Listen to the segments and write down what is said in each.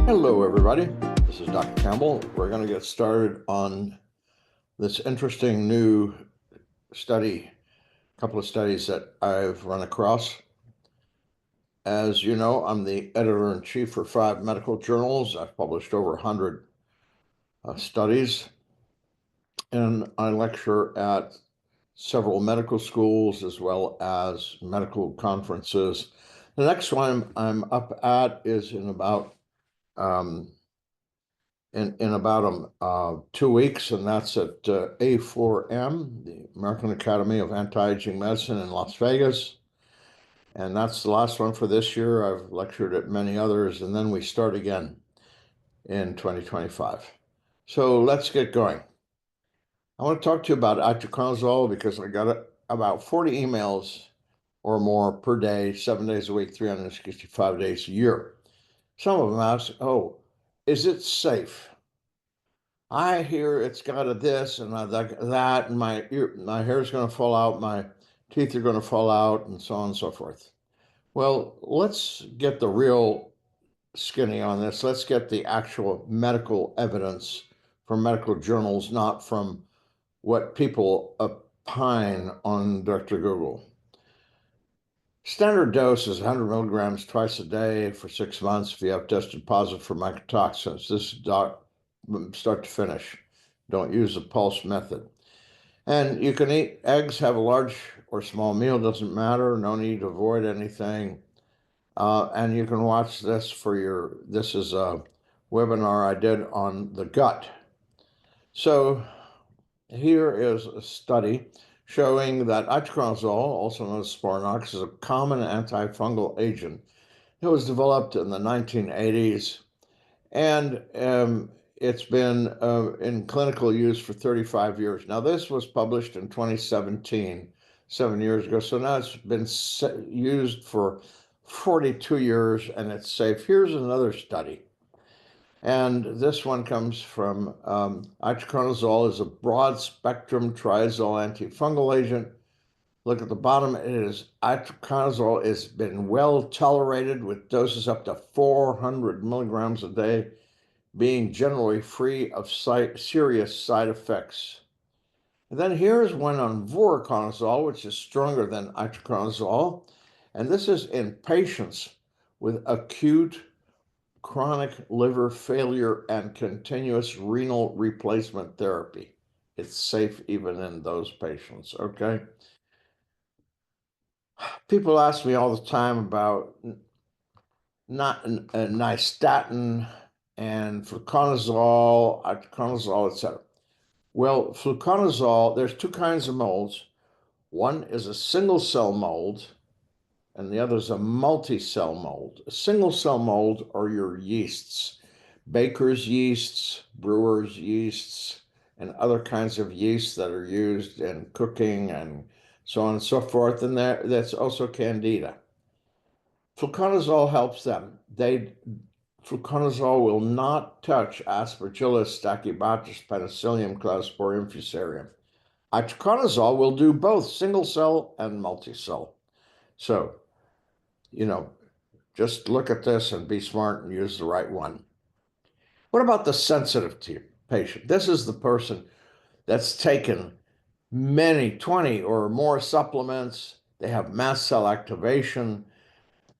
Hello, everybody. This is Dr. Campbell. We're going to get started on this interesting new study, a couple of studies that I've run across. As you know, I'm the editor-in-chief for 5 medical journals. I've published over 100 studies, and I lecture at several medical schools as well as medical conferences. The next one I'm up at is in about 2 weeks, and that's at A4M, the American Academy of Anti-Aging Medicine in Las Vegas. And that's the last one for this year. I've lectured at many others, and then we start again in 2025. So let's get going. I want to talk to you about itraconazole because I got about 40 emails or more per day, 7 days a week, 365 days a year. Some of them ask, oh, is it safe? I hear it's got a this and that, and my hair's going to fall out, my teeth are going to fall out, and so on and so forth. Well, let's get the real skinny on this. Let's get the actual medical evidence from medical journals, not from what people opine on Dr. Google. Standard dose is 100 milligrams twice a day for 6 months if you have tested positive for mycotoxins. This is start to finish. Don't use the pulse method. And you can eat eggs, have a large or small meal, doesn't matter. No need to avoid anything. And you can watch this this is a webinar I did on the gut. So here is a study showing that itraconazole, also known as Sporanox, is a common antifungal agent. It was developed in the 1980s, and it's been in clinical use for 35 years. Now, this was published in 2017, 7 years ago. So now it's been used for 42 years, and it's safe. Here's another study. And this one comes from itraconazole is a broad-spectrum triazole antifungal agent. Look at the bottom. Itraconazole has been well tolerated with doses up to 400 milligrams a day, being generally free of serious side effects. And then here's one on voriconazole, which is stronger than itraconazole. And this is in patients with acute chronic liver failure and continuous renal replacement therapy. It's safe even in those patients, okay? People ask me all the time about nystatin and fluconazole, itraconazole, etc. Well, fluconazole, there's 2 kinds of molds. One is a single cell mold, and the other is a multi-cell mold. A single cell mold are your yeasts, baker's yeasts, brewer's yeasts, and other kinds of yeasts that are used in cooking and so on and so forth. And that's also candida. Fluconazole helps them. Fluconazole will not touch Aspergillus, Stachybotrys, Penicillium, Cladosporium, Fusarium. Itraconazole will do both single cell and multi-cell. So, just look at this and be smart and use the right one. What about the sensitive patient? This is the person that's taken many, 20 or more supplements. They have mast cell activation.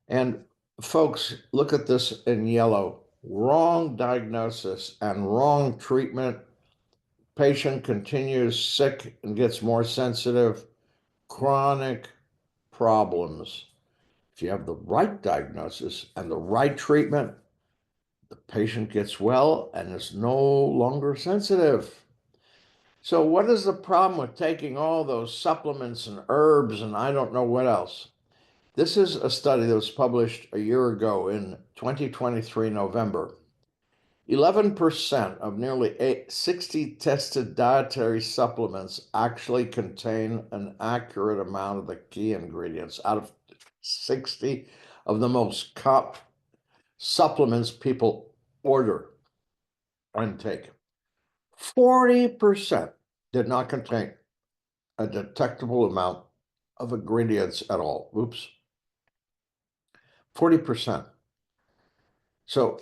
And folks, look at this in yellow. Wrong diagnosis and wrong treatment. Patient continues sick and gets more sensitive. Chronic problems. If you have the right diagnosis and the right treatment, the patient gets well and is no longer sensitive. So what is the problem with taking all those supplements and herbs and I don't know what else? This is a study that was published a year ago in 2023, November. 11% of nearly 60 tested dietary supplements actually contain an accurate amount of the key ingredients out of 60 of the most supplements people order and take. 40% did not contain a detectable amount of ingredients at all. Oops. 40%. So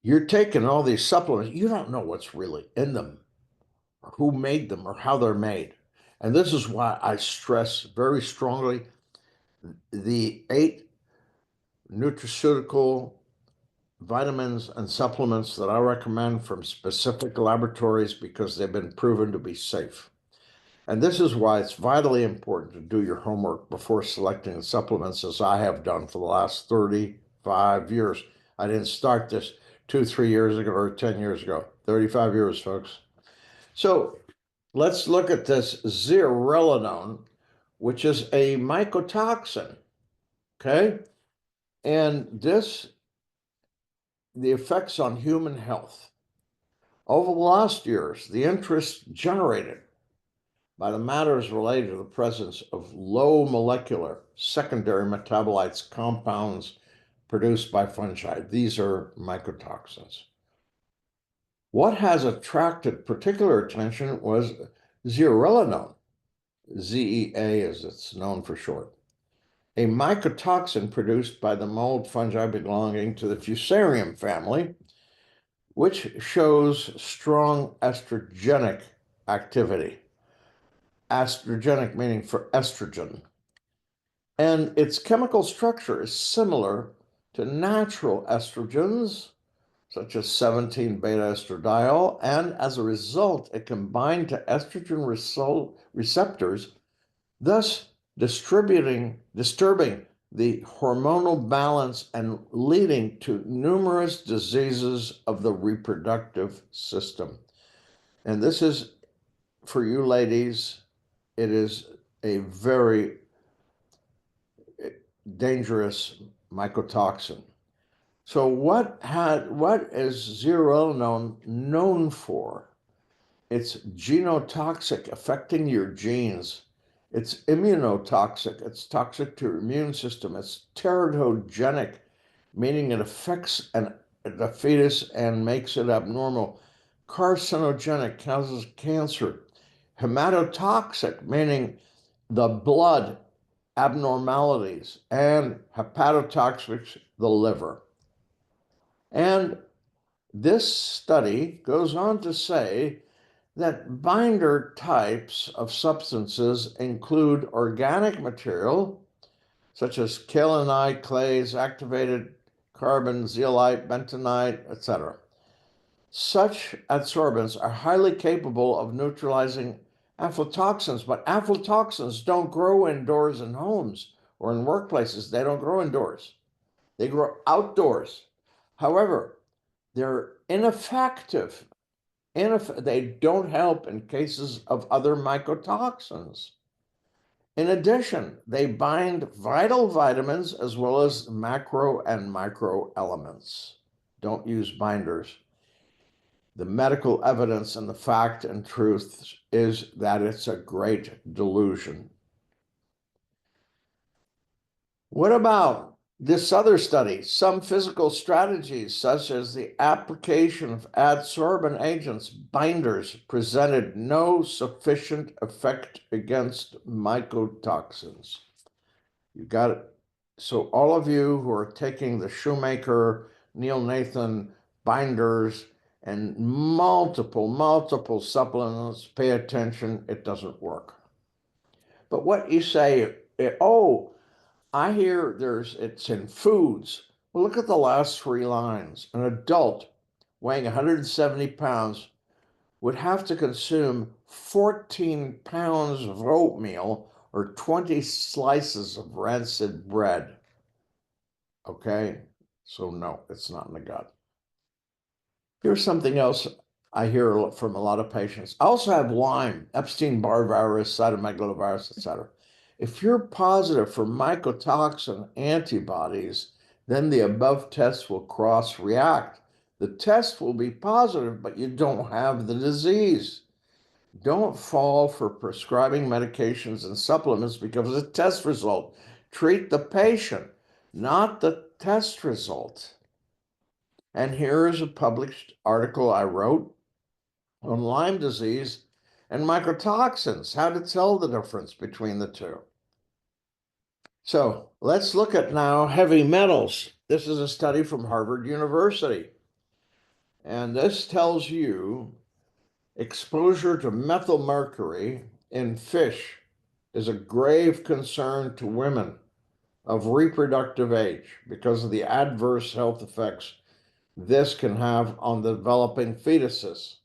you're taking all these supplements, you don't know what's really in them, or who made them, or how they're made. And this is why I stress very strongly the 8 nutraceutical vitamins and supplements that I recommend from specific laboratories because they've been proven to be safe. And this is why it's vitally important to do your homework before selecting supplements, as I have done for the last 35 years. I didn't start this 2-3 years ago or 10 years ago. 35 years, folks. So let's look at this zearalenone, which is a mycotoxin. Okay. And the effects on human health. Over the last years, the interest generated by the matters related to the presence of low molecular secondary metabolites compounds produced by fungi. These are mycotoxins. What has attracted particular attention was zearalenone, ZEA as it's known for short, a mycotoxin produced by the mold fungi belonging to the Fusarium family, which shows strong estrogenic activity. Estrogenic meaning for estrogen. And its chemical structure is similar to natural estrogens, such as 17-beta-estradiol, and as a result, it can bind to estrogen receptors, thus disturbing the hormonal balance and leading to numerous diseases of the reproductive system. And this is, for you ladies, it is a very dangerous mycotoxin. So what is zearalenone known for? It's genotoxic, affecting your genes. It's immunotoxic. It's toxic to your immune system. It's teratogenic, meaning it affects the fetus and makes it abnormal. Carcinogenic, causes cancer. Hematotoxic, meaning the blood abnormalities, and hepatotoxics, the liver. And this study goes on to say that binder types of substances include organic material, such as kaolinite, clays, activated carbon, zeolite, bentonite, etc. Such adsorbents are highly capable of neutralizing aflatoxins, but aflatoxins don't grow indoors in homes or in workplaces. They don't grow indoors. They grow outdoors. However, they're ineffective. They don't help in cases of other mycotoxins. In addition, they bind vital vitamins as well as macro and micro elements. Don't use binders. The medical evidence and the fact and truth is that it's a great delusion. What about this other study? Some physical strategies, such as the application of adsorbent agents, binders, presented no sufficient effect against mycotoxins. You got it. So all of you who are taking the Shoemaker, Neil Nathan binders, and multiple supplements, pay attention, it doesn't work. But what you say, oh, I hear it's in foods. Well, look at the last 3 lines. An adult weighing 170 pounds would have to consume 14 pounds of oatmeal or 20 slices of rancid bread. Okay, so no, it's not in the gut. Here's something else I hear from a lot of patients. I also have Lyme, Epstein-Barr virus, cytomegalovirus, etc. If you're positive for mycotoxin antibodies, then the above tests will cross-react. The test will be positive, but you don't have the disease. Don't fall for prescribing medications and supplements because of the test result. Treat the patient, not the test result. And here is a published article I wrote on Lyme disease and mycotoxins, how to tell the difference between the two. So let's look at now heavy metals. This is a study from Harvard University. And this tells you exposure to methylmercury in fish is a grave concern to women of reproductive age because of the adverse health effects this can have on the developing fetuses.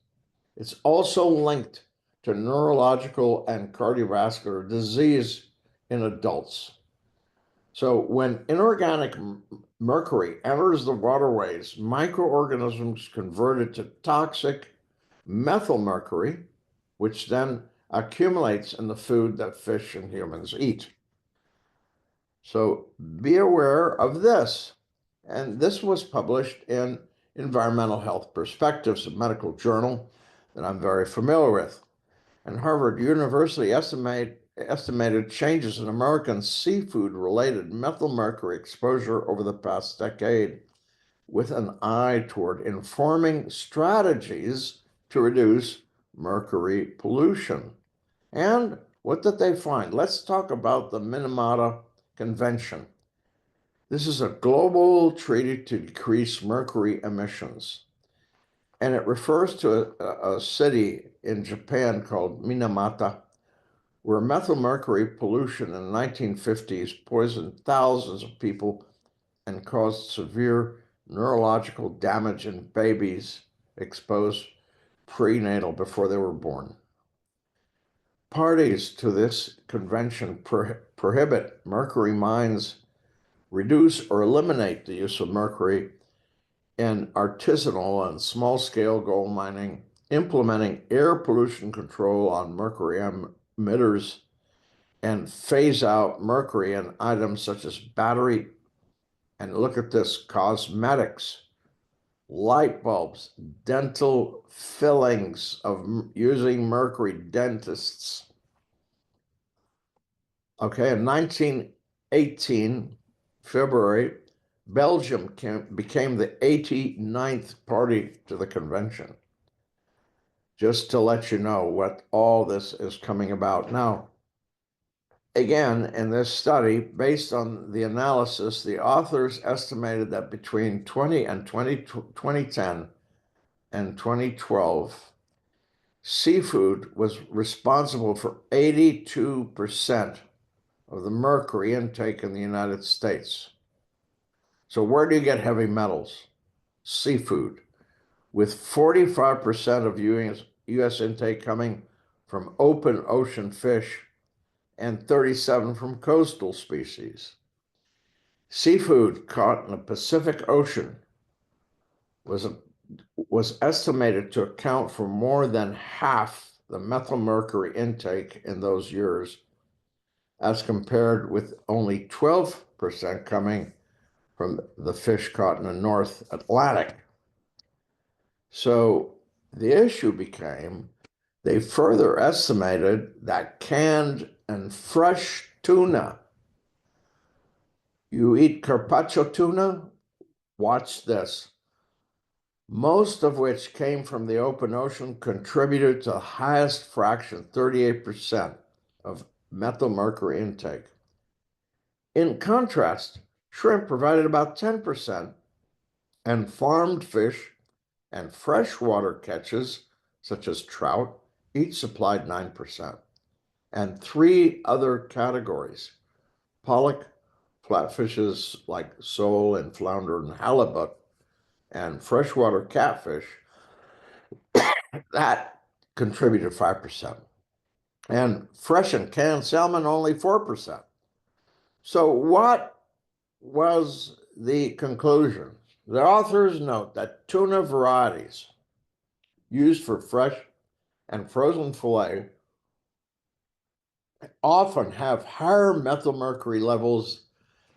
It's also linked to neurological and cardiovascular disease in adults. So when inorganic mercury enters the waterways, microorganisms convert it to toxic methylmercury, which then accumulates in the food that fish and humans eat. So be aware of this. And this was published in Environmental Health Perspectives, a medical journal that I'm very familiar with. And Harvard University estimated changes in American seafood-related methylmercury exposure over the past decade with an eye toward informing strategies to reduce mercury pollution. And what did they find? Let's talk about the Minamata Convention. This is a global treaty to decrease mercury emissions. And it refers to a city in Japan called Minamata, where methylmercury pollution in the 1950s poisoned thousands of people and caused severe neurological damage in babies exposed prenatal before they were born. Parties to this convention prohibit mercury mines, reduce or eliminate the use of mercury in artisanal and small-scale gold mining, implementing air pollution control on mercury emitters, and phase out mercury in items such as battery, and look at this, cosmetics, light bulbs, dental fillings of using mercury, dentists. Okay, in 1918, February, Belgium became the 89th party to the convention. Just to let you know what all this is coming about. Now, again, in this study, based on the analysis, the authors estimated that between 2010 and 2012, seafood was responsible for 82% of the mercury intake in the United States. So where do you get heavy metals? Seafood, with 45% of U.S. intake coming from open ocean fish and 37% from coastal species. Seafood caught in the Pacific Ocean was estimated to account for more than half the methylmercury intake in those years, as compared with only 12% coming from the fish caught in the North Atlantic. So the issue became, they further estimated that canned and fresh tuna, you eat carpaccio tuna, watch this, most of which came from the open ocean, contributed to the highest fraction, 38% of methylmercury intake. In contrast, shrimp provided about 10%, and farmed fish and freshwater catches, such as trout, each supplied 9%. And 3 other categories, pollock, flatfishes like sole and flounder and halibut, and freshwater catfish, that contributed 5%. And fresh and canned salmon, only 4%. So what was the conclusion? The authors note that tuna varieties used for fresh and frozen fillet often have higher methylmercury levels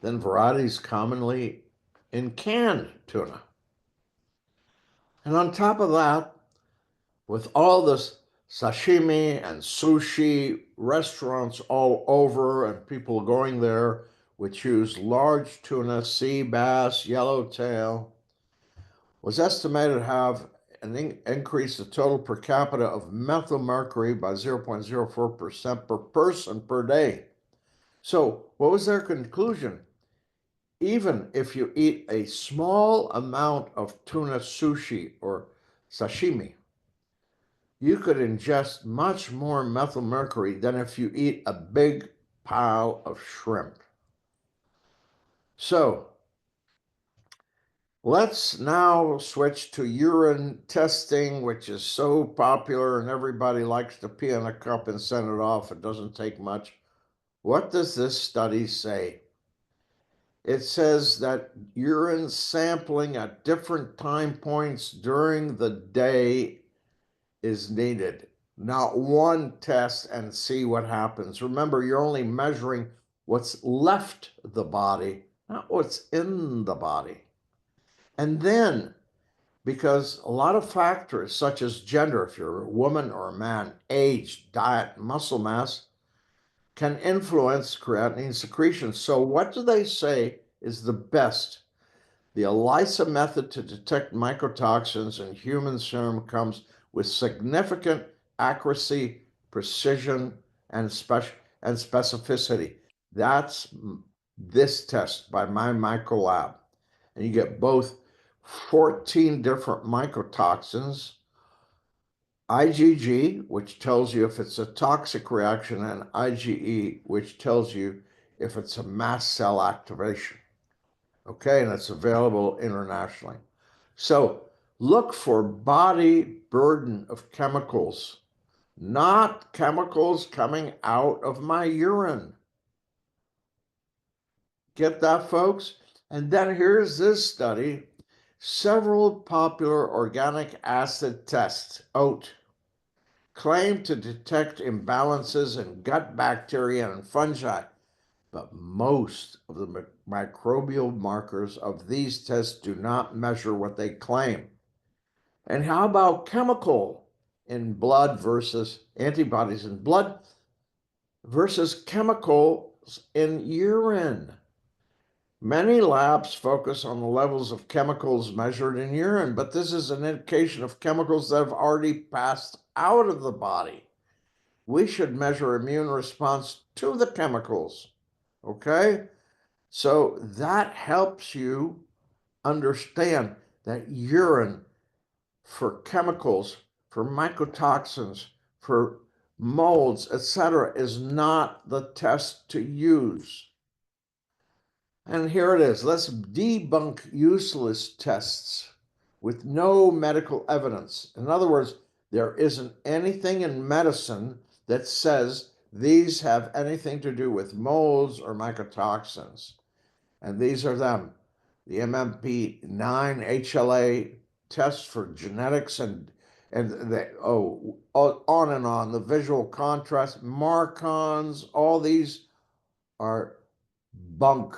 than varieties commonly in canned tuna. And on top of that, with all this sashimi and sushi restaurants all over and people going there, which use large tuna, sea bass, yellowtail, was estimated to have an increase the total per capita of methylmercury by 0.04% per person per day. So what was their conclusion? Even if you eat a small amount of tuna sushi or sashimi, you could ingest much more methylmercury than if you eat a big pile of shrimp. So let's now switch to urine testing, which is so popular and everybody likes to pee in a cup and send it off. It doesn't take much. What does this study say? It says that urine sampling at different time points during the day is needed. Not one test and see what happens. Remember, you're only measuring what's left the body, not what's in the body. And then, because a lot of factors such as gender, if you're a woman or a man, age, diet, muscle mass, can influence creatinine secretion. So what do they say is the best? The ELISA method to detect mycotoxins in human serum comes with significant accuracy, precision, and specificity. That's this test by MyMycoLab. And you get both 14 different mycotoxins, IgG, which tells you if it's a toxic reaction, and IgE, which tells you if it's a mast cell activation. Okay, and it's available internationally. So look for body burden of chemicals, not chemicals coming out of my urine. Get that, folks? And then here's this study. Several popular organic acid tests, OAT, claim to detect imbalances in gut bacteria and fungi, but most of the microbial markers of these tests do not measure what they claim. And how about chemical in blood versus antibodies in blood versus chemicals in urine? Many labs focus on the levels of chemicals measured in urine, but this is an indication of chemicals that have already passed out of the body. We should measure immune response to the chemicals, okay? So that helps you understand that urine for chemicals, for mycotoxins, for molds, etc., is not the test to use. And here it is. Let's debunk useless tests with no medical evidence. In other words, there isn't anything in medicine that says these have anything to do with molds or mycotoxins. And these are them. The MMP9 HLA test for genetics and on and on. The visual contrast, Marcons, all these are bunk.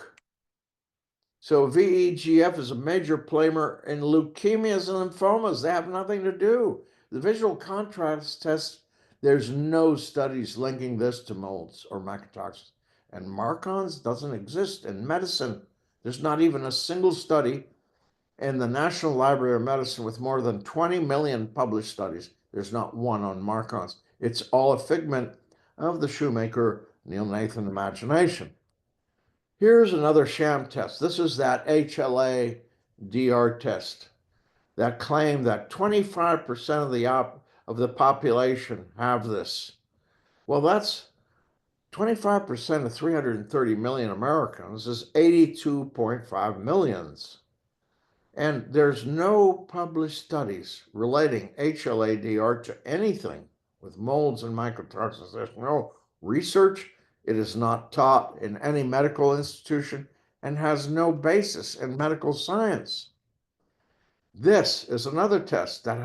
So VEGF is a major player in leukemias and lymphomas. They have nothing to do. The visual contrast test, there's no studies linking this to molds or mycotoxins. And Marcons doesn't exist in medicine. There's not even a single study in the National Library of Medicine with more than 20 million published studies. There's not one on Marcons. It's all a figment of the shoemaker Neil Nathan imagination. Here's another sham test. This is that HLA-DR test that claimed that 25% of the population have this. Well, that's 25% of 330 million Americans is 82.5 millions. And there's no published studies relating HLA-DR to anything with molds and mycotoxins. There's no research. It is not taught in any medical institution and has no basis in medical science. This is another test that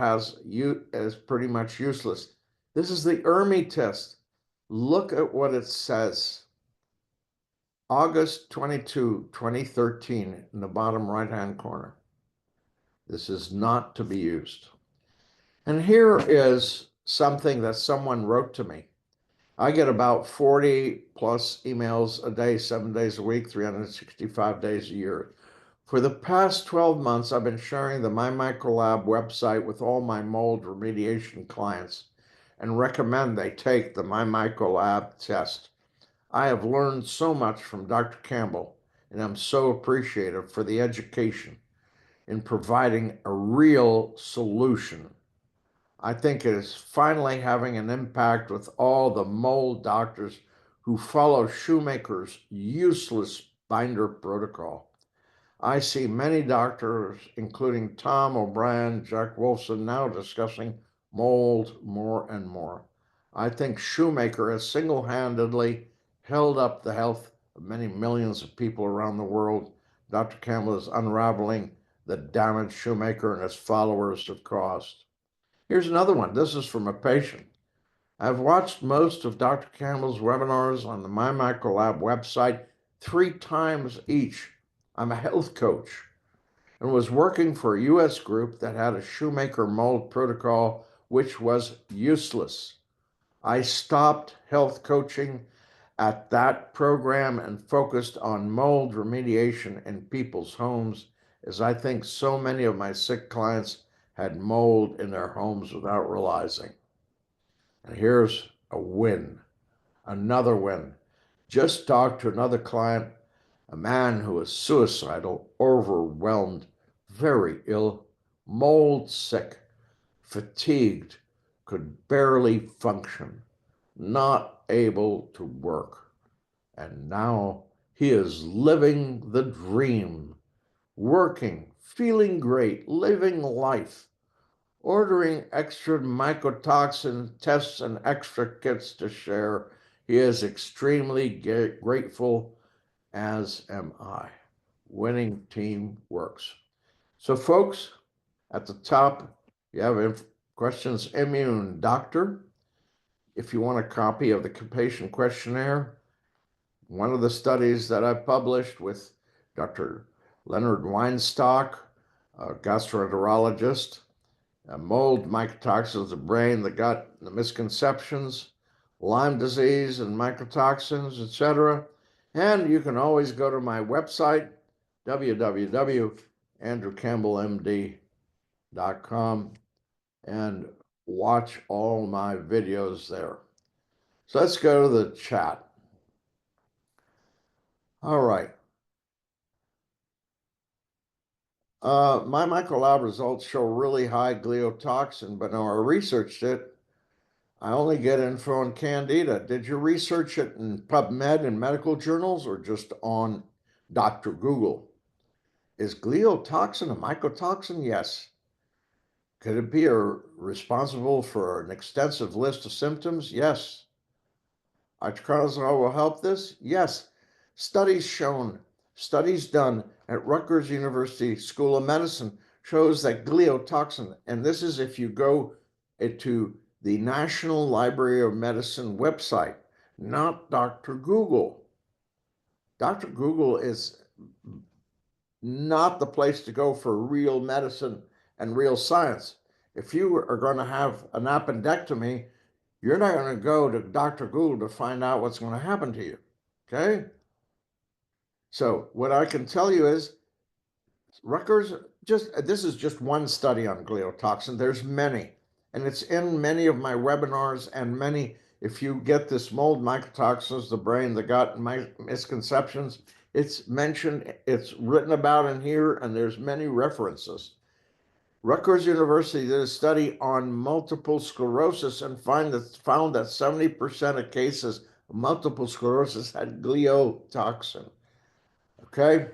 is pretty much useless. This is the ERMI test. Look at what it says. August 22, 2013, in the bottom right-hand corner. This is not to be used. And here is something that someone wrote to me. I get about 40 plus emails a day, 7 days a week, 365 days a year. For the past 12 months, I've been sharing the MyMycoLab website with all my mold remediation clients and recommend they take the MyMycoLab test. I have learned so much from Dr. Campbell, and I'm so appreciative for the education in providing a real solution. I think it is finally having an impact with all the mold doctors who follow Shoemaker's useless binder protocol. I see many doctors, including Tom O'Brien, Jack Wolfson, now discussing mold more and more. I think Shoemaker has single-handedly held up the health of many millions of people around the world. Dr. Campbell is unraveling the damage Shoemaker and his followers have caused. Here's another one. This is from a patient. I've watched most of Dr. Campbell's webinars on the MyMycoLab website 3 times each. I'm a health coach and was working for a US group that had a Shoemaker mold protocol, which was useless. I stopped health coaching at that program and focused on mold remediation in people's homes, as I think so many of my sick clients had mold in their homes without realizing. And here's a win, another win. Just talked to another client, a man who was suicidal, overwhelmed, very ill, mold sick, fatigued, could barely function, not able to work. And now he is living the dream, working, feeling great, living life, ordering extra mycotoxin tests and extra kits to share. He is extremely grateful, as am I. Winning team works. So, folks, at the top, you have questions. Immune doctor. If you want a copy of the patient questionnaire, one of the studies that I published with Dr. Leonard Weinstock, a gastroenterologist, mold, mycotoxins, the brain, the gut, the misconceptions, Lyme disease and mycotoxins, etc. And you can always go to my website, www.andrewcampbellmd.com, and watch all my videos there. So let's go to the chat. All right. MyMycoLab results show really high gliotoxin, but when I researched it, I only get info on Candida. Did you research it in PubMed and medical journals or just on Dr. Google? Is gliotoxin a mycotoxin? Yes. Could it be responsible for an extensive list of symptoms? Yes. Itraconazole will help this? Yes. Studies done at Rutgers University School of Medicine shows that gliotoxin, and this is if you go to the National Library of Medicine website, not Dr. Google. Dr. Google is not the place to go for real medicine and real science. If you are going to have an appendectomy, you're not going to go to Dr. Google to find out what's going to happen to you, okay? So what I can tell you is Rutgers, this is just one study on gliotoxin. There's many, and it's in many of my webinars and many, if you get this mold, mycotoxins, the brain, the gut, and misconceptions, it's mentioned, it's written about in here, and there's many references. Rutgers University did a study on multiple sclerosis and found that 70% of cases of multiple sclerosis had gliotoxin. Okay?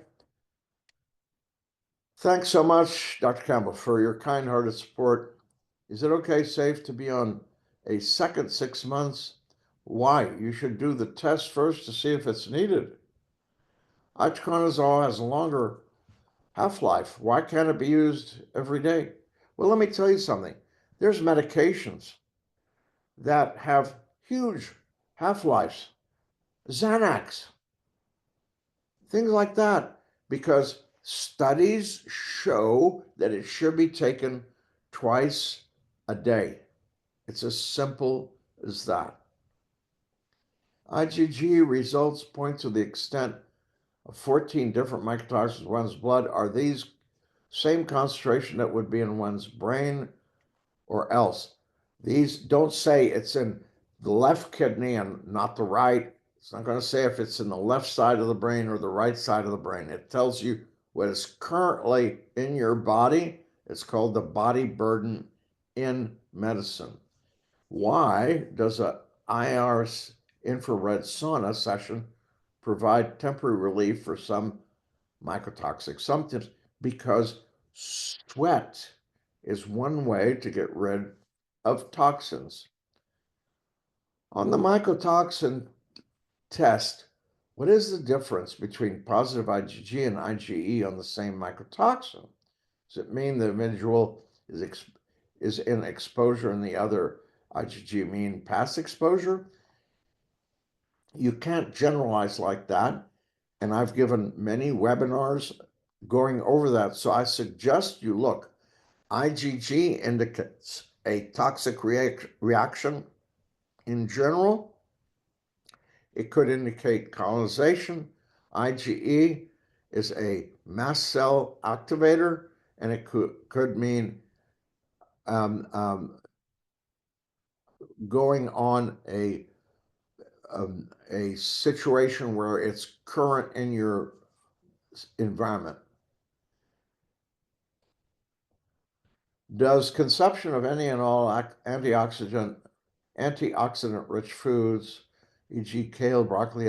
Thanks so much, Dr. Campbell, for your kind-hearted support. Is it okay, safe to be on a second 6 months? Why? You should do the test first to see if it's needed. Itraconazole has a longer half-life. Why can't it be used every day? Well, let me tell you something. There's medications that have huge half-lives, Xanax, things like that, because studies show that it should be taken twice a day. It's as simple as that. IgG results point to the extent of 14 different mycotoxins in one's blood. Are these same concentration that would be in one's brain or else? These don't say it's in the left kidney and not the right. It's not going to say if it's in the left side of the brain or the right side of the brain. It tells you what is currently in your body. It's called the body burden in medicine. Why does a IR infrared sauna session provide temporary relief for some mycotoxic symptoms? Because sweat is one way to get rid of toxins. On the mycotoxin test, what is the difference between positive IgG and IgE on the same mycotoxin? Does it mean the individual is in exposure and the other IgG mean past exposure? You can't generalize like that. And I've given many webinars going over that. So I suggest you look. IgG indicates a toxic reaction in general. It could indicate colonization. IgE is a mast cell activator, and it could mean going on a situation where it's current in your environment. Does consumption of any and all antioxidant-rich foods, e.g. kale, broccoli,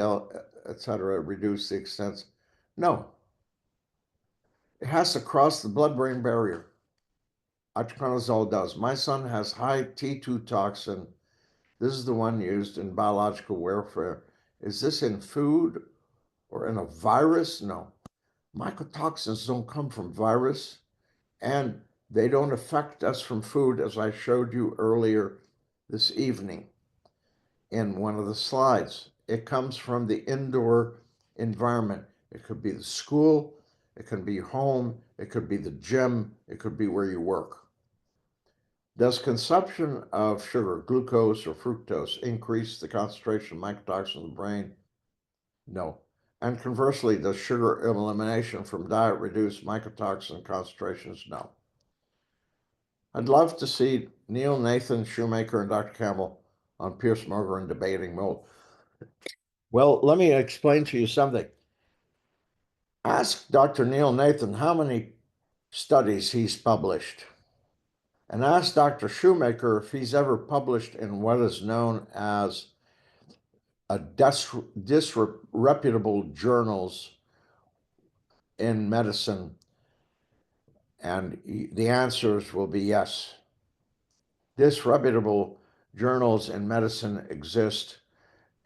etc., reduce the extent? No. It has to cross the blood-brain barrier. Itraconazole does. My son has high T2 toxin. This is the one used in biological warfare. Is this in food or in a virus? No. Mycotoxins don't come from virus, and they don't affect us from food, as I showed you earlier this evening in one of the slides. It comes from the indoor environment. It could be the school, it could be home, it could be the gym, it could be where you work. Does consumption of sugar, glucose, or fructose increase the concentration of mycotoxins in the brain? No. And conversely, does sugar elimination from diet reduce mycotoxin concentrations? No. I'd love to see Neil, Nathan, Shoemaker, and Dr. Campbell on Pierce Moger and debating mold. Well, let me explain to you something. Ask Dr. Neil Nathan how many studies he's published. And ask Dr. Shoemaker if he's ever published in what is known as a disreputable journals in medicine. And the answers will be yes. Disreputable journals in medicine exist,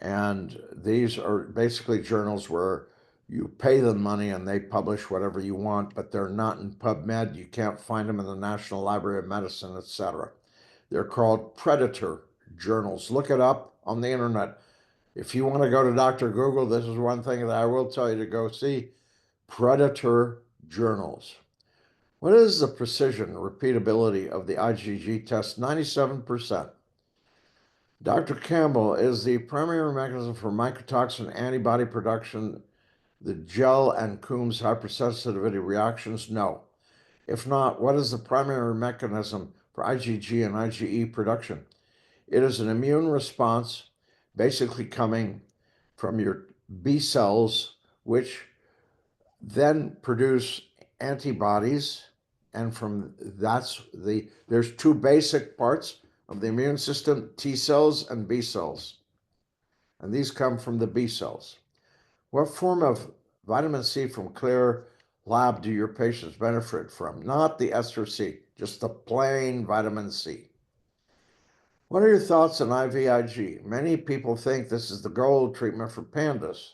and these are basically journals where you pay them money and they publish whatever you want, but they're not in PubMed. You can't find them in the National Library of Medicine, etc. They're called predator journals. Look it up on the internet. If you want to go to Dr. Google, this is one thing that I will tell you to go see: predator journals. What is the precision, repeatability of the IgG test? 97%. Dr. Campbell, is the primary mechanism for mycotoxin antibody production the gel and Coombs hypersensitivity reactions? No. If not, what is the primary mechanism for IgG and IgE production? It is an immune response basically coming from your B cells, which then produce antibodies, and there's two basic parts of the immune system: T cells and B cells, and these come from the B cells. What form of vitamin C from Clear Lab do your patients benefit from? Not the ester C, just the plain vitamin C. What are your thoughts on IVIG? Many people think this is the gold treatment for pandas.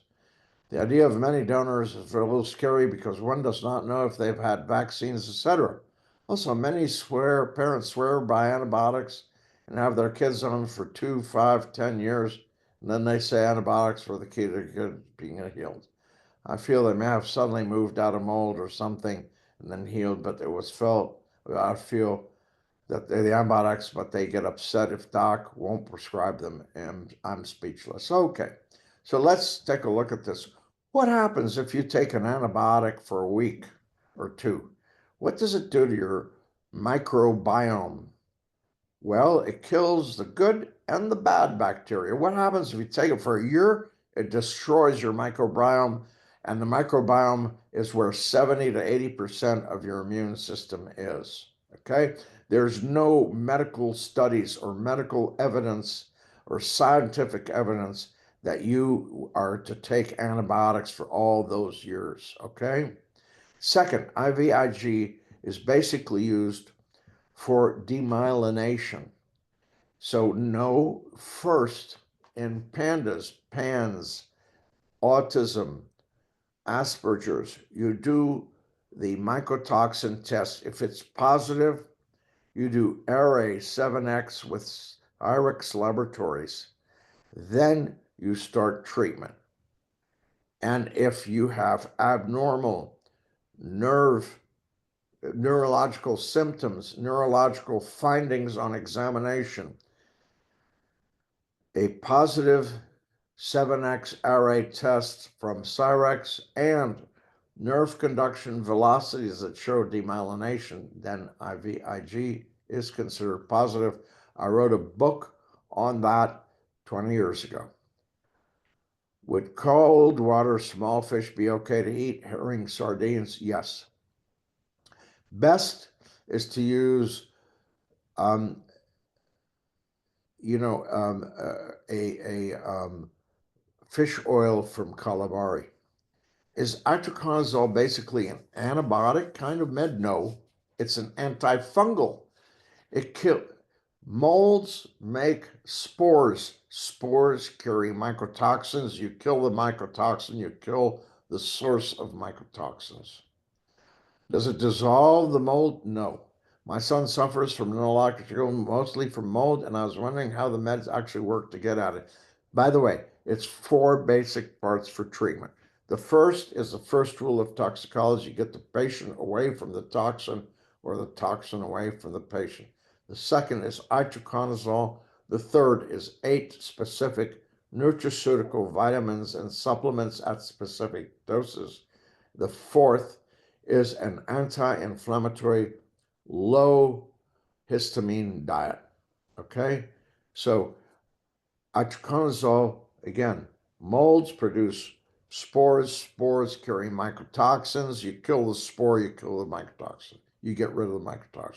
The idea of many donors is a little scary because one does not know if they've had vaccines, etc. Also, many parents swear by antibiotics and have their kids on for 2, 5, 10 years, and then they say antibiotics were the key to being healed. I feel they may have suddenly moved out of mold or something and then healed, but it was felt. I feel that they're the antibiotics, but they get upset if doc won't prescribe them, and I'm speechless. Okay, so let's take a look at this. What happens if you take an antibiotic for a week or two? What does it do to your microbiome? Well, it kills the good and the bad bacteria. What happens if you take it for a year? It destroys your microbiome, and the microbiome is where 70 to 80% of your immune system is. Okay, There's no medical studies or medical evidence or scientific evidence that you are to take antibiotics for all those years, okay? Second, IVIG is basically used for demyelination. So know first in pandas, PANS, autism, Asperger's, you do the mycotoxin test. If it's positive, you do Array 7X with IRIX Laboratories. Then you start treatment. And if you have abnormal neurological symptoms, neurological findings on examination, a positive 7X array test from Cyrex and nerve conduction velocities that show demyelination, then IVIG is considered positive. I wrote a book on that 20 years ago. Would cold water small fish be okay to eat? Herring, sardines? Yes. Best is to use fish oil from calamari. Is itraconazole basically an antibiotic kind of med? No, it's an antifungal. It kills. Molds make spores. Spores carry mycotoxins. You kill the mycotoxin, you kill the source of mycotoxins. Does it dissolve the mold? No. My son suffers from neurological, mostly from mold, and I was wondering how the meds actually work to get at it. By the way, it's 4 basic parts for treatment. The first is the first rule of toxicology: get the patient away from the toxin or the toxin away from the patient. The second is itraconazole. The third is 8 specific nutraceutical vitamins and supplements at specific doses. The fourth is an anti-inflammatory, low histamine diet. Okay? So itraconazole, again, molds produce spores. Spores carry mycotoxins. You kill the spore, you kill the mycotoxin. You get rid of the mycotoxin.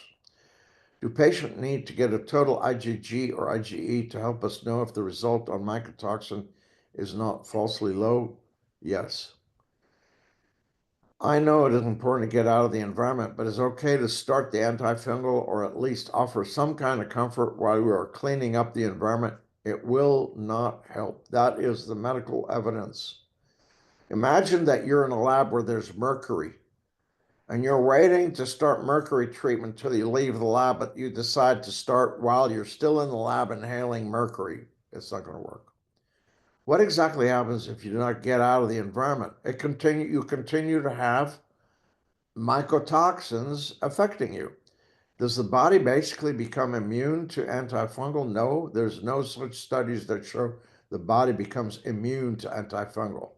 Do patients need to get a total IgG or IgE to help us know if the result on mycotoxin is not falsely low? Yes. I know it is important to get out of the environment, but it's okay to start the antifungal or at least offer some kind of comfort while we are cleaning up the environment. It will not help. That is the medical evidence. Imagine that you're in a lab where there's mercury and you're waiting to start mercury treatment till you leave the lab, but you decide to start while you're still in the lab inhaling mercury. It's not going to work. What exactly happens if you do not get out of the environment? You continue to have mycotoxins affecting you. Does the body basically become immune to antifungal? No, there's no such studies that show the body becomes immune to antifungal.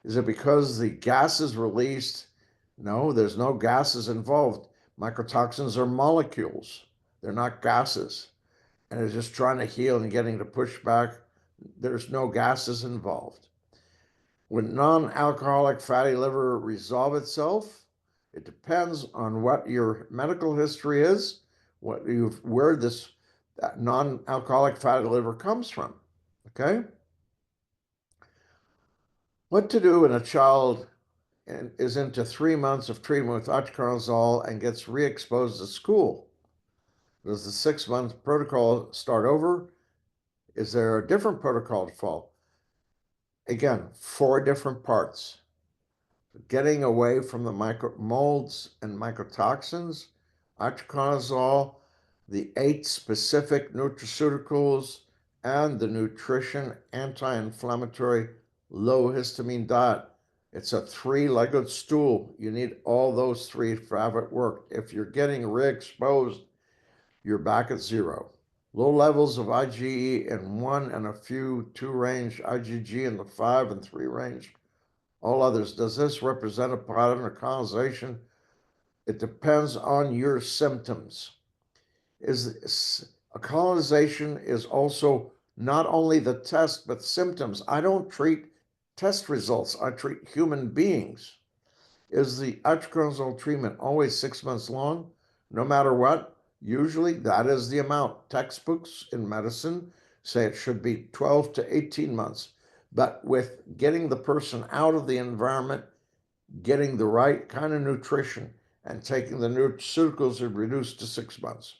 Is it because the gases released? No, there's no gases involved. Mycotoxins are molecules. They're not gases. And it's just trying to heal and getting to push back. There's no gases involved. Would non-alcoholic fatty liver resolve itself? It depends on what your medical history is, where this non-alcoholic fatty liver comes from. Okay? What to do when a child is into 3 months of treatment with itraconazole and gets re-exposed to school? Does the 6-month protocol start over? Is there a different protocol to follow? Again, 4 different parts. Getting away from the molds and mycotoxins, itraconazole, the 8 specific nutraceuticals, and the nutrition, anti-inflammatory, low histamine diet. It's a 3-legged stool. You need all those 3 to have it work. If you're getting re-exposed, you're back at 0. Low levels of IgE in 1 and a few 2 range, IgG in the 5 and 3 range. All others. Does this represent a pattern of colonization? It depends on your symptoms. A colonization is also not only the test, but symptoms. I don't treat test results. I treat human beings. Is the itraconazole treatment always 6 months long, no matter what? Usually that is the amount. Textbooks in medicine say it should be 12 to 18 months. But with getting the person out of the environment, getting the right kind of nutrition, and taking the nutraceuticals, are reduced to 6 months.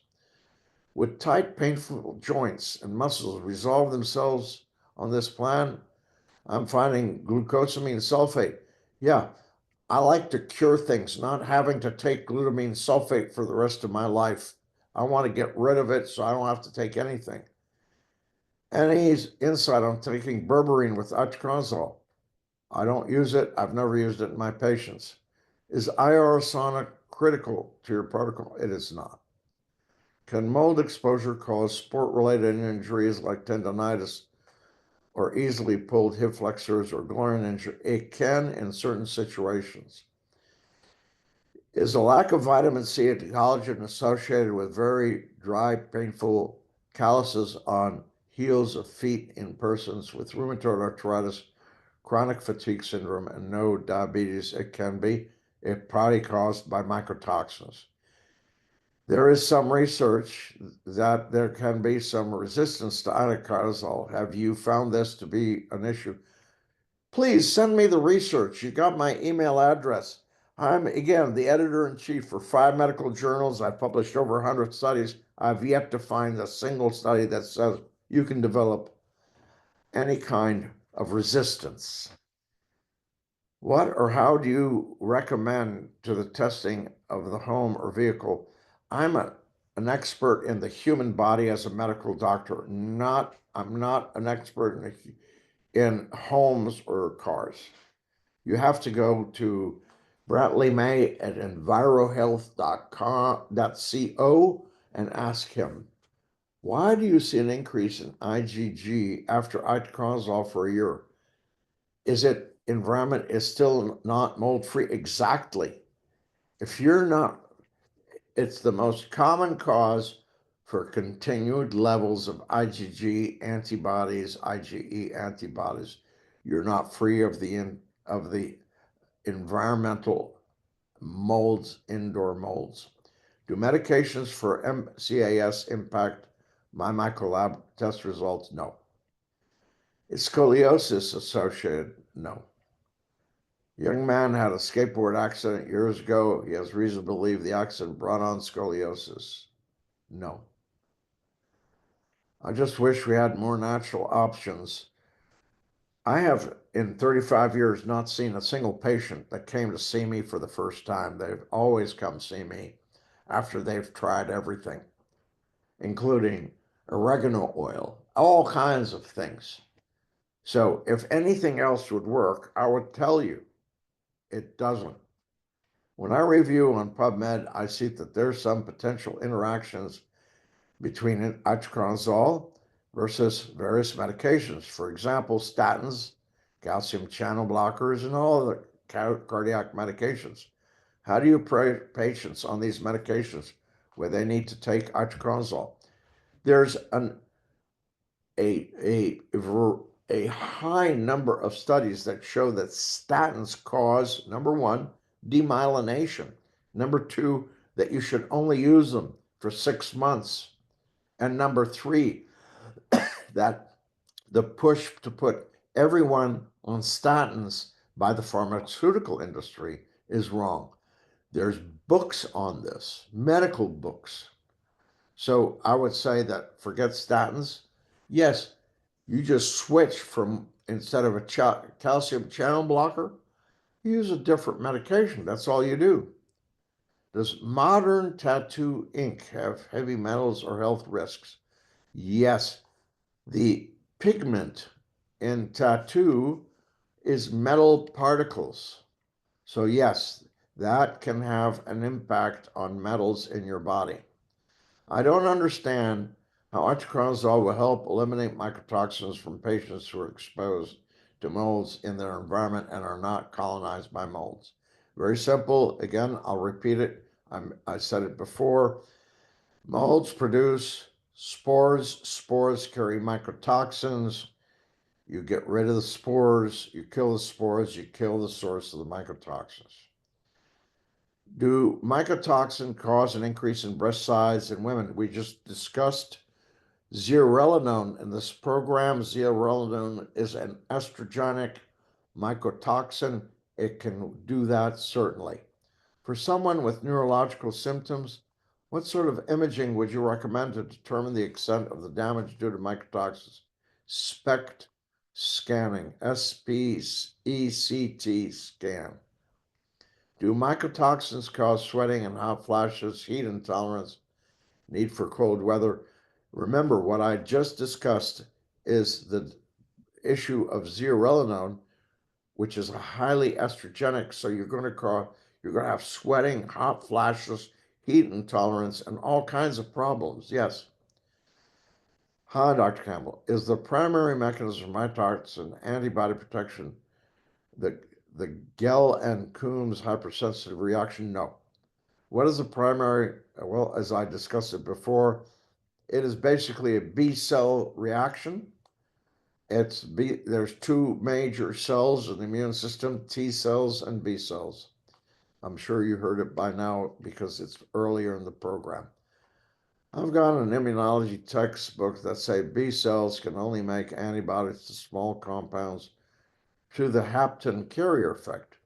Would tight, painful joints and muscles resolve themselves on this plan? I'm finding glucosamine sulfate. Yeah, I like to cure things, not having to take glutamine sulfate for the rest of my life. I want to get rid of it so I don't have to take anything. Any insight on taking berberine with itraconazole? I don't use it. I've never used it in my patients. Is IR sauna critical to your protocol? It is not. Can mold exposure cause sport-related injuries like tendonitis or easily pulled hip flexors or groin injury? It can in certain situations. Is a lack of vitamin C and collagen associated with very dry, painful calluses on heels of feet in persons with rheumatoid arthritis, chronic fatigue syndrome, and no diabetes? It can be. It probably caused by mycotoxins. There is some research that there can be some resistance to itraconazole. Have you found this to be an issue? Please send me the research. You got my email address. I'm, again, the editor-in-chief for 5 medical journals. I've published over 100 studies. I've yet to find a single study that says you can develop any kind of resistance. What or how do you recommend to the testing of the home or vehicle? I'm an expert in the human body as a medical doctor. I'm not an expert in homes or cars. You have to go to Bradley May at envirohealth.co and ask him, why do you see an increase in IgG after itraconazole for a year? Is it environment is still not mold-free? Exactly. If you're not, it's the most common cause for continued levels of IgG antibodies, IgE antibodies. You're not free of the environmental molds, indoor molds. Do medications for MCAS impact MyMycoLab test results? No. Is scoliosis associated? No. Young man had a skateboard accident years ago. He has reason to believe the accident brought on scoliosis. No. I just wish we had more natural options. I have, in 35 years, not seen a single patient that came to see me for the first time. They've always come see me after they've tried everything, including oregano oil, all kinds of things. So if anything else would work, I would tell you it doesn't. When I review on PubMed, I see that there's some potential interactions between itraconazole versus various medications. For example, statins, calcium channel blockers, and all the cardiac medications. How do you put patients on these medications where they need to take itraconazole? There's a high number of studies that show that statins cause, number one, demyelination. Number two, that you should only use them for 6 months. And number three, that the push to put everyone on statins by the pharmaceutical industry is wrong. There's books on this, medical books. So I would say that forget statins. Yes, you just switch from, instead of a calcium channel blocker, use a different medication. That's all you do. Does modern tattoo ink have heavy metals or health risks? Yes. The pigment in tattoo is metal particles. So yes, that can have an impact on metals in your body. I don't understand how itraconazole will help eliminate mycotoxins from patients who are exposed to molds in their environment and are not colonized by molds. Very simple. Again, I'll repeat it. I said it before. Molds produce spores. Spores carry mycotoxins. You get rid of the spores. You kill the spores. You kill the source of the mycotoxins. Do mycotoxin cause an increase in breast size in women? We just discussed zearalenone in this program. Zearalenone is an estrogenic mycotoxin. It can do that, certainly. For someone with neurological symptoms, what sort of imaging would you recommend to determine the extent of the damage due to mycotoxins? SPECT scanning, SPECT scan. Do mycotoxins cause sweating and hot flashes, heat intolerance, need for cold weather? Remember, what I just discussed is the issue of zearalenone, which is highly estrogenic. So you're going to have sweating, hot flashes, heat intolerance, and all kinds of problems. Yes. Hi, Dr. Campbell. Is the primary mechanism of mycotoxin antibody protection the the Gell and Coombs hypersensitive reaction? No. What is the primary? Well, as I discussed it before, it is basically a B cell reaction. There's two major cells in the immune system, T cells and B cells. I'm sure you heard it by now because it's earlier in the program. I've got an immunology textbook that say B cells can only make antibodies to small compounds through the hapten carrier effect,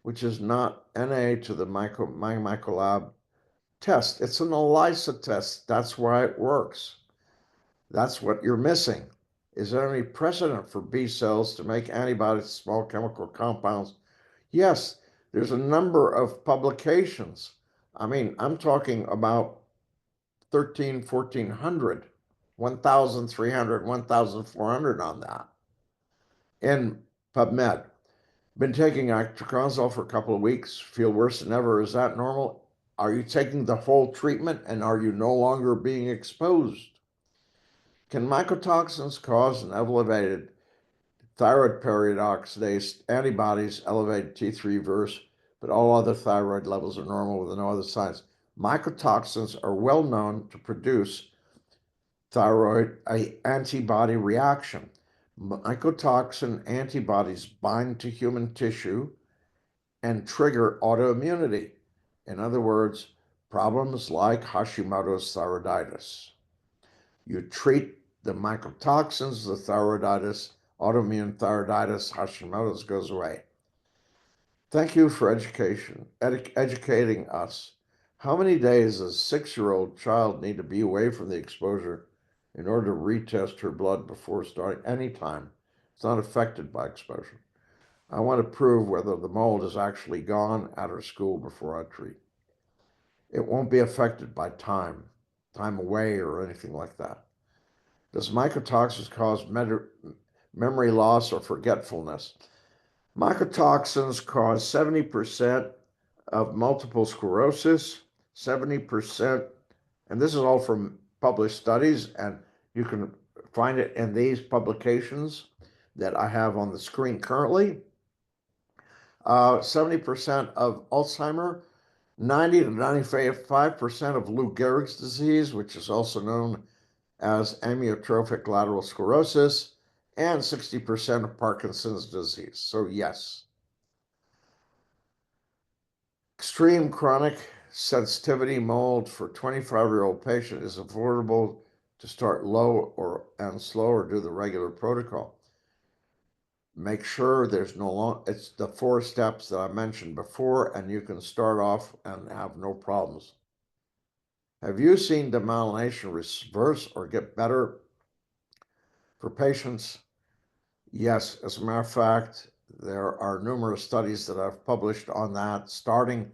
which is not NA to the MyMycoLab test. It's an ELISA test. That's why it works. That's what you're missing. Is there any precedent for B cells to make antibodies to small chemical compounds? Yes, there's a number of publications. I mean, I'm talking about 1,400, 1,300, 1,400 on that in PubMed. Been taking itraconazole for a couple of weeks, feel worse than ever. Is that normal? Are you taking the whole treatment and are you no longer being exposed? Can mycotoxins cause an elevated thyroid peroxidase antibodies, elevated T3 verse, but all other thyroid levels are normal with no other signs? Mycotoxins are well known to produce thyroid antibody reaction. Mycotoxin antibodies bind to human tissue and trigger autoimmunity. In other words, problems like Hashimoto's thyroiditis. You treat the mycotoxins, the thyroiditis, autoimmune thyroiditis, Hashimoto's goes away. Thank you for educating us. How many days does a 6-year-old child need to be away from the exposure in order to retest her blood before starting? Anytime. It's not affected by exposure. I want to prove whether the mold is actually gone at her school before I treat. It won't be affected by time away or anything like that. Does mycotoxins cause memory loss or forgetfulness? Mycotoxins cause 70% of multiple sclerosis, 70%, and this is all from published studies, and you can find it in these publications that I have on the screen currently. 70% of Alzheimer, 90 to 95% of Lou Gehrig's disease, which is also known as amyotrophic lateral sclerosis, and 60% of Parkinson's disease. So yes. Extreme chronic sensitivity mold for 25-year-old patient is affordable to start low and slow or do the regular protocol. Make sure there's it's the 4 steps that I mentioned before, and you can start off and have no problems. Have you seen demyelination reverse or get better for patients? Yes, as a matter of fact, there are numerous studies that I've published on that starting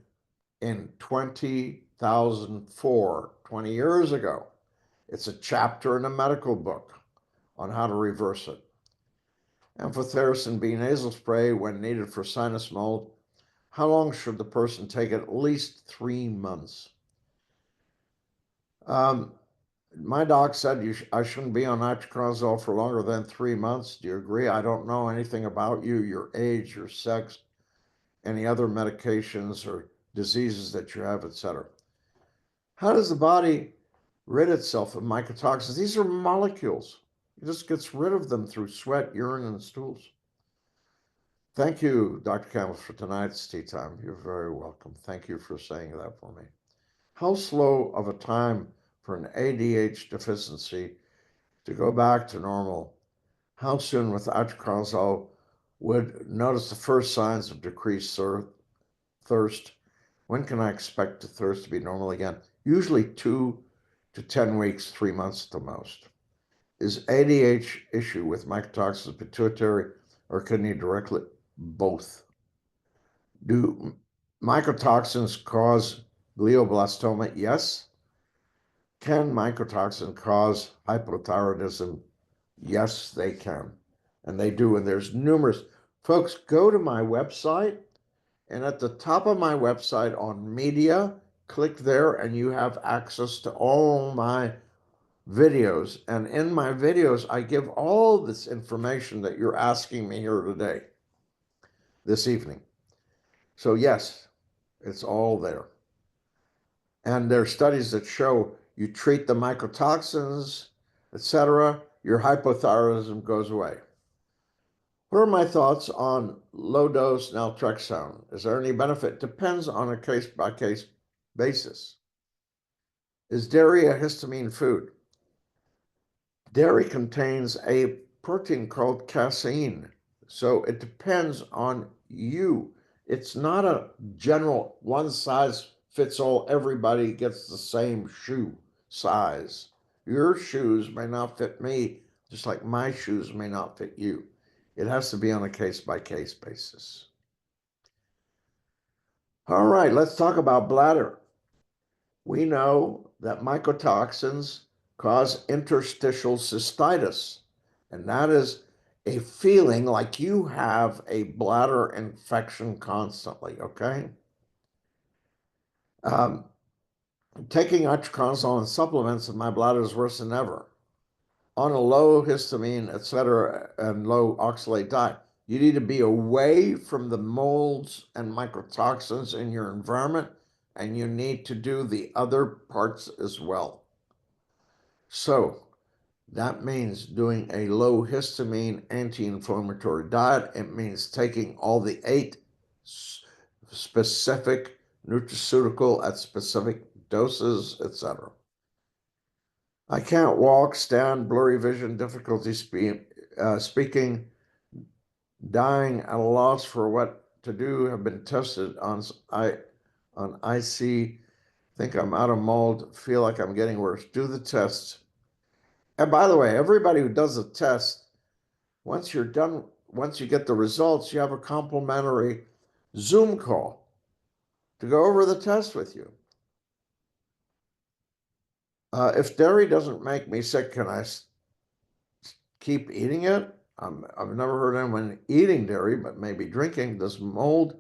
in 2004, 20 years ago. It's a chapter in a medical book on how to reverse it. Amphotericin B nasal spray when needed for sinus mold. How long should the person take it? At least 3 months. My doc said I shouldn't be on itraconazole for longer than 3 months. Do you agree? I don't know anything about you, your age, your sex, any other medications or diseases that you have, etc. How does the body rid itself of mycotoxins? These are molecules. It just gets rid of them through sweat, urine, and stools. Thank you, Dr. Campbell, for tonight's tea time. You're very welcome. Thank you for saying that for me. How slow of a time for an ADH deficiency to go back to normal? How soon without itraconazole would notice the first signs of decreased thirst? When can I expect the thirst to be normal again? Usually 2 to 10 weeks, 3 months at the most. Is ADH issue with mycotoxins pituitary or kidney directly? Both. Do mycotoxins cause glioblastoma? Yes. Can mycotoxin cause hypothyroidism? Yes, they can. And they do. And there's numerous. Folks, go to my website, and at the top of my website on media, click there, and you have access to all my videos. And in my videos, I give all this information that you're asking me here today, this evening. So, yes, it's all there. And there are studies that show you treat the mycotoxins, etc., your hypothyroidism goes away. What are my thoughts on low dose naltrexone? Is there any benefit? Depends on a case by case basis. Is dairy a histamine food? Dairy contains a protein called casein, so it depends on you. It's not a general one size fits all, everybody gets the same shoe size. Your shoes may not fit me, just like my shoes may not fit you. It has to be on a case by case basis. All right, let's talk about bladder. We know that mycotoxins cause interstitial cystitis, and that is a feeling like you have a bladder infection constantly, okay? Um, Taking itraconazole and supplements, and my bladder is worse than ever. On a low histamine, etc., and low oxalate diet, you need to be away from the molds and mycotoxins in your environment, and you need to do the other parts as well. So that means doing a low histamine anti-inflammatory diet. It means taking all the 8 specific nutraceutical at specific doses, etc. I can't walk, stand, blurry vision, difficulty speaking, dying at a loss for what to do, have been tested on IC, think I'm out of mold, feel like I'm getting worse. Do the test. And by the way, everybody who does the test, once you're done, once you get the results, you have a complimentary Zoom call to go over the test with you. If dairy doesn't make me sick, can I keep eating it? I've never heard anyone eating dairy, but maybe drinking. Does mold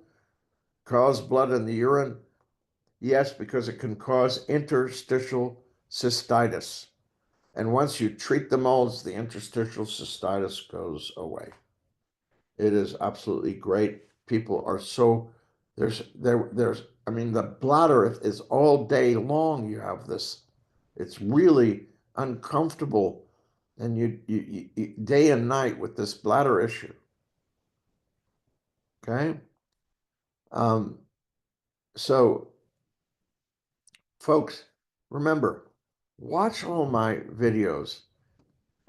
cause blood in the urine? Yes, because it can cause interstitial cystitis. And once you treat the molds, the interstitial cystitis goes away. It is absolutely great. People are so there's I mean the bladder is all day long. You have this. It's really uncomfortable, and you day and night with this bladder issue. Okay, um, so folks, remember, watch all my videos,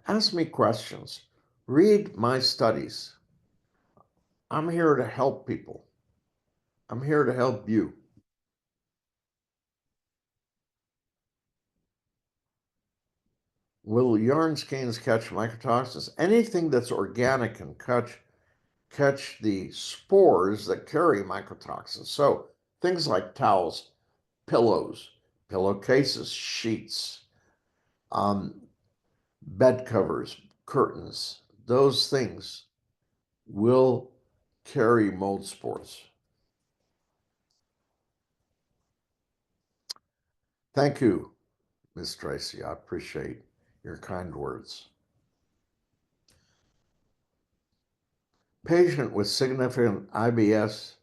ask me questions, read my studies. I'm here to help people. I'm here to help you. Will yarn skeins catch mycotoxins? Anything that's organic can catch the spores that carry mycotoxins. So things like towels, pillows, pillowcases, sheets, bed covers, curtains, those things will carry mold spores. Thank you, Ms. Tracy. I appreciate your kind words. Patient with significant IBS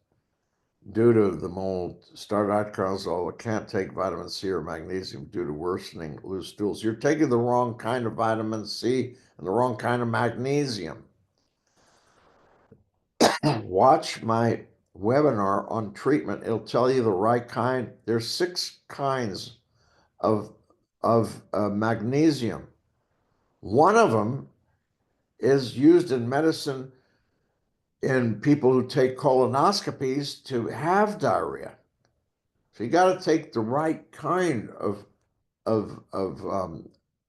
due to the mold, started itraconazole, can't take vitamin C or magnesium due to worsening loose stools. You're taking the wrong kind of vitamin C and the wrong kind of magnesium. Watch my webinar on treatment. It'll tell you the right kind. There's 6 kinds of magnesium. One of them is used in medicine in people who take colonoscopies to have diarrhea. So you got to take the right kind of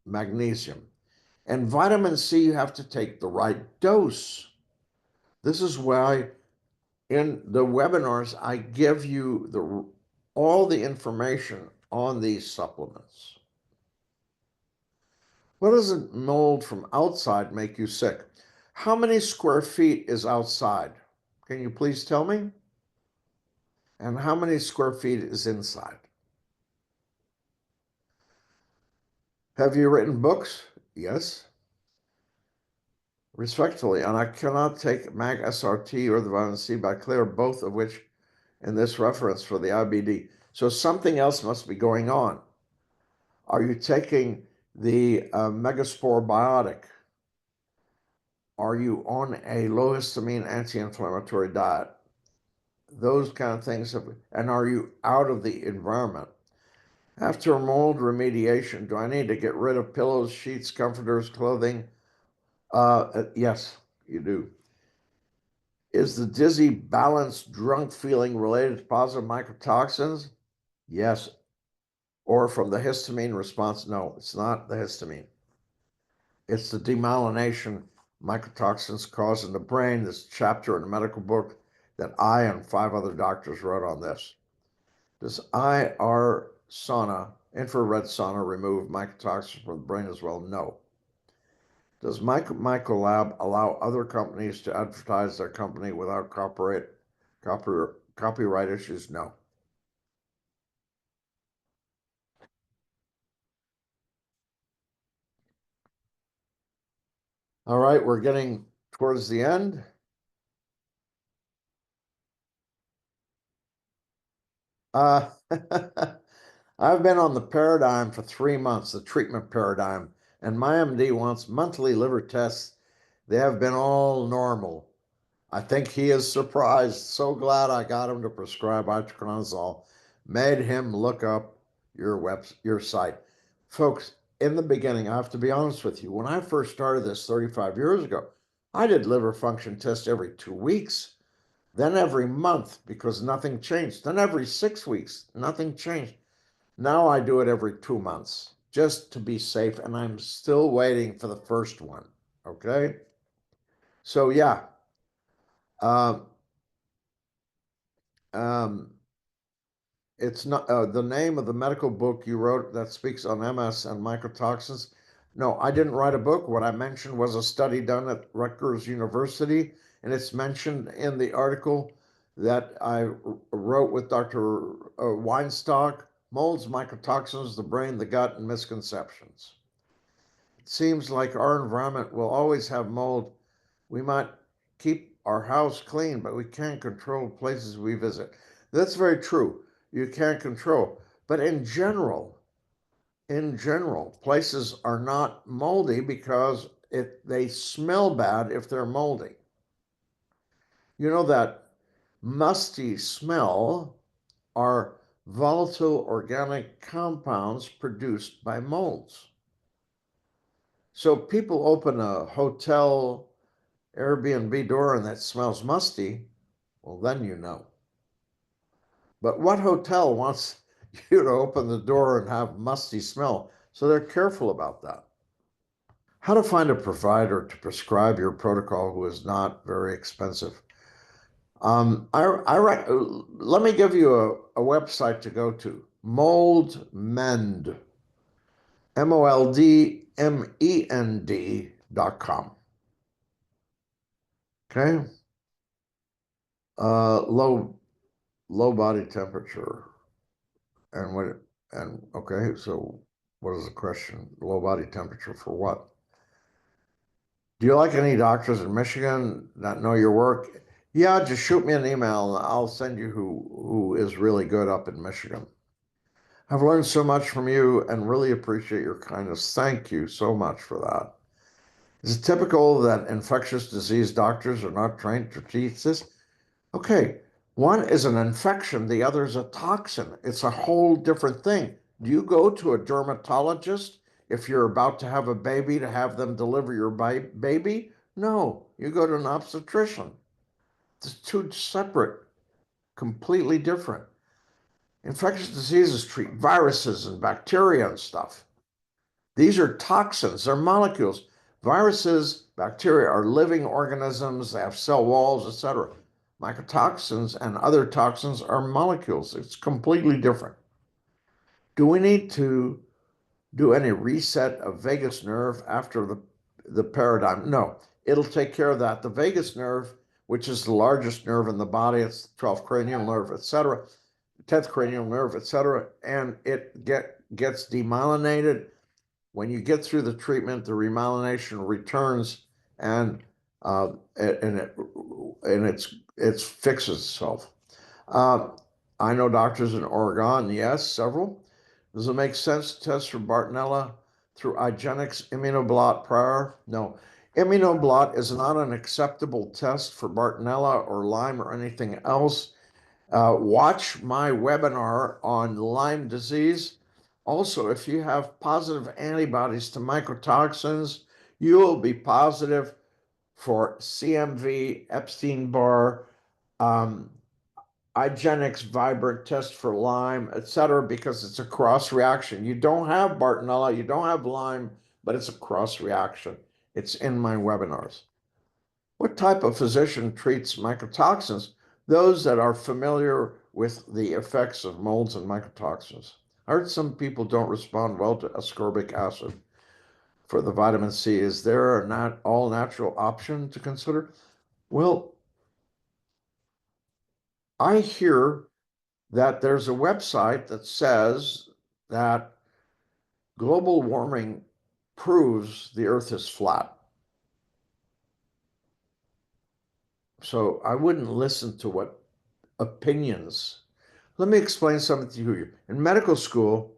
magnesium. And vitamin C, you have to take the right dose. This is why in the webinars, I give you all the information on these supplements. What does a mold from outside make you sick? How many square feet is outside? Can you please tell me? And how many square feet is inside? Have you written books? Yes. Respectfully, and I cannot take MAG SRT or the vitamin C by clear, both of which in this reference for the IBD. So something else must be going on. Are you taking the megaspore biotic? Are you on a low histamine anti-inflammatory diet? Those kind of things. And are you out of the environment? After mold remediation, do I need to get rid of pillows, sheets, comforters, clothing? Yes, you do. Is the dizzy, balanced, drunk feeling related to positive mycotoxins? Yes. Or from the histamine response? No, it's not the histamine. It's the demyelination mycotoxins cause in the brain. This chapter in a medical book that I and 5 other doctors wrote on this. Does IR sauna, infrared sauna, remove mycotoxins from the brain as well? No. Does MyMycoLab allow other companies to advertise their company without copyright issues? No. All right, we're getting towards the end. Uh, I've been on the paradigm for 3 months, the treatment paradigm, and my MD wants monthly liver tests. They have been all normal. I think he is surprised. So glad I got him to prescribe itraconazole. Made him look up your site. Folks, in the beginning, I have to be honest with you. When I first started this 35 years ago, I did liver function tests every 2 weeks, then every month because nothing changed. Then every 6 weeks, nothing changed. Now I do it every 2 months just to be safe, and I'm still waiting for the first one. Okay? So, yeah. Um, um, it's not the name of the medical book you wrote that speaks on MS and mycotoxins. No, I didn't write a book. What I mentioned was a study done at Rutgers University, and it's mentioned in the article that I wrote with Dr. Weinstock, molds, mycotoxins, the brain, the gut, and misconceptions. It seems like our environment will always have mold. We might keep our house clean, but we can't control places we visit. That's very true. You can't control. But in general, places are not moldy because they smell bad if they're moldy. You know that musty smell are volatile organic compounds produced by molds. So people open a hotel Airbnb door and that smells musty, well, then you know. But what hotel wants you to open the door and have musty smell? So they're careful about that. How to find a provider to prescribe your protocol who is not very expensive. Let me give you a website to go to. Mold Mend, MOLDMEND.com. Okay. Low body temperature. And okay, so what is the question? Low body temperature for what? Do you like any doctors in Michigan that know your work? Yeah, just shoot me an email and I'll send you who is really good up in Michigan. I've learned so much from you and really appreciate your kindness. Thank you so much for that. Is it typical that infectious disease doctors are not trained to treat this? Okay, one is an infection, the other is a toxin. It's a whole different thing. Do you go to a dermatologist if you're about to have a baby to have them deliver your baby? No, you go to an obstetrician. It's two separate, completely different. Infectious diseases treat viruses and bacteria and stuff. These are toxins, they're molecules. Viruses, bacteria are living organisms, they have cell walls, etc. Mycotoxins and other toxins are molecules. It's completely different. Do we need to do any reset of vagus nerve after the paradigm? No, it'll take care of that. The vagus nerve, which is the largest nerve in the body, it's the 12th cranial nerve, etc., 10th cranial nerve, etc., and it gets demyelinated. When you get through the treatment, the remyelination returns and it fixes itself. I know doctors in Oregon, yes, several. Does it make sense to test for Bartonella through IGeneX immunoblot prior? No. Immunoblot is not an acceptable test for Bartonella or Lyme or anything else. Watch my webinar on Lyme disease. Also, if you have positive antibodies to mycotoxins, you will be positive for CMV, Epstein-Barr, IGeneX Vibrant test for Lyme, etc., because it's a cross reaction. You don't have Bartonella, you don't have Lyme, but it's a cross reaction. It's in my webinars. What type of physician treats mycotoxins? Those that are familiar with the effects of molds and mycotoxins. I heard some people don't respond well to ascorbic acid for the vitamin C. Is there a not all natural option to consider? Well, I hear that there's a website that says that global warming proves the earth is flat. So I wouldn't listen to what opinions. Let me explain something to you. In medical school,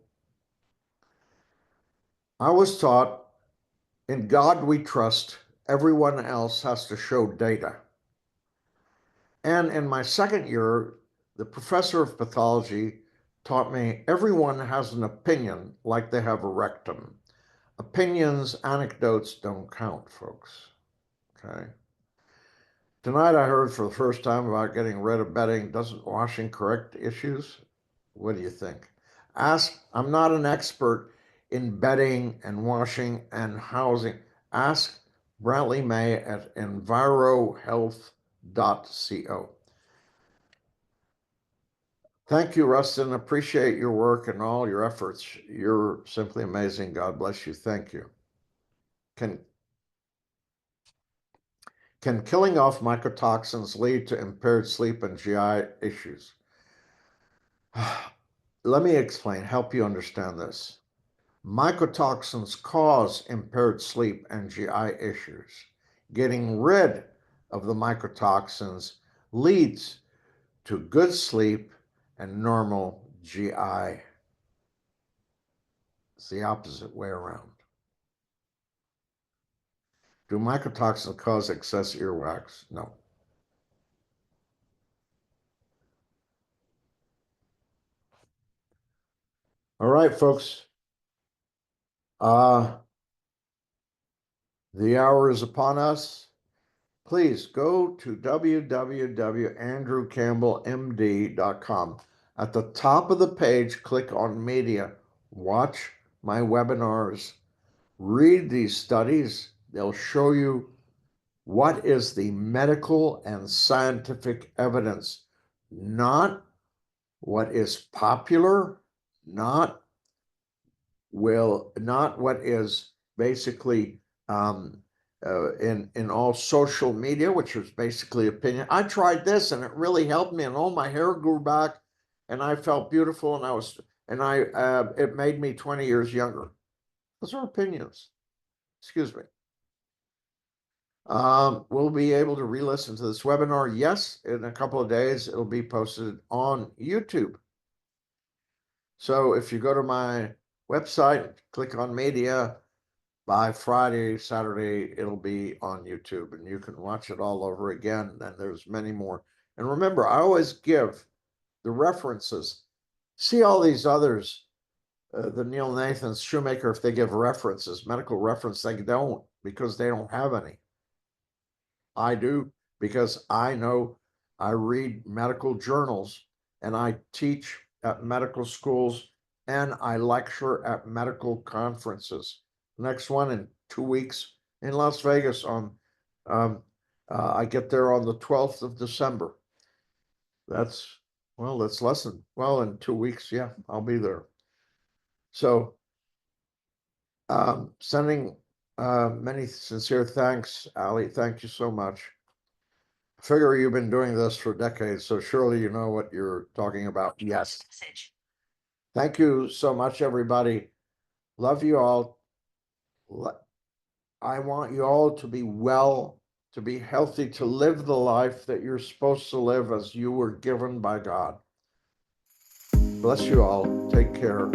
I was taught in God we trust, everyone else has to show data. And in my second year, the professor of pathology taught me everyone has an opinion like they have a rectum. Opinions, anecdotes don't count, folks. Okay. Tonight I heard for the first time about getting rid of bedding. Doesn't washing correct issues? What do you think? I'm not an expert in bedding and washing and housing. Ask Brantley May at envirohealth.co. Thank you, Rustin. Appreciate your work and all your efforts. You're simply amazing. God bless you. Thank you. Can killing off mycotoxins lead to impaired sleep and GI issues? Let me explain, help you understand this. Mycotoxins cause impaired sleep and GI issues. Getting rid of the mycotoxins leads to good sleep and normal GI. It's the opposite way around. Do mycotoxins cause excess earwax? No. All right, folks. The hour is upon us. Please go to www.andrewcampbellmd.com. At the top of the page, click on media. Watch my webinars. Read these studies. They'll show you what is the medical and scientific evidence, not what is popular, not what is basically in all social media, which is basically opinion. I tried this and it really helped me, and all my hair grew back, and I felt beautiful, and it made me 20 years younger. Those are opinions. Excuse me. We'll be able to re-listen to this webinar. Yes, in a couple of days, it'll be posted on YouTube. So if you go to my website, click on media, by Friday, Saturday, it'll be on YouTube, and you can watch it all over again. And there's many more. And remember, I always give the references. See all these others, the Neil Nathans, Shoemaker, if they give references, medical reference, they don't, because they don't have any. I do, because I know I read medical journals, and I teach at medical schools, and I lecture at medical conferences. Next one in 2 weeks in Las Vegas I get there on the 12th of December. That's less than, in 2 weeks. Yeah, I'll be there. So sending many sincere thanks, Ali. Thank you so much. I figure you've been doing this for decades, so surely you know what you're talking about. Yes. Thank you so much, everybody. Love you all. I want you all to be well, to be healthy, to live the life that you're supposed to live as you were given by God. Bless you all. Take care.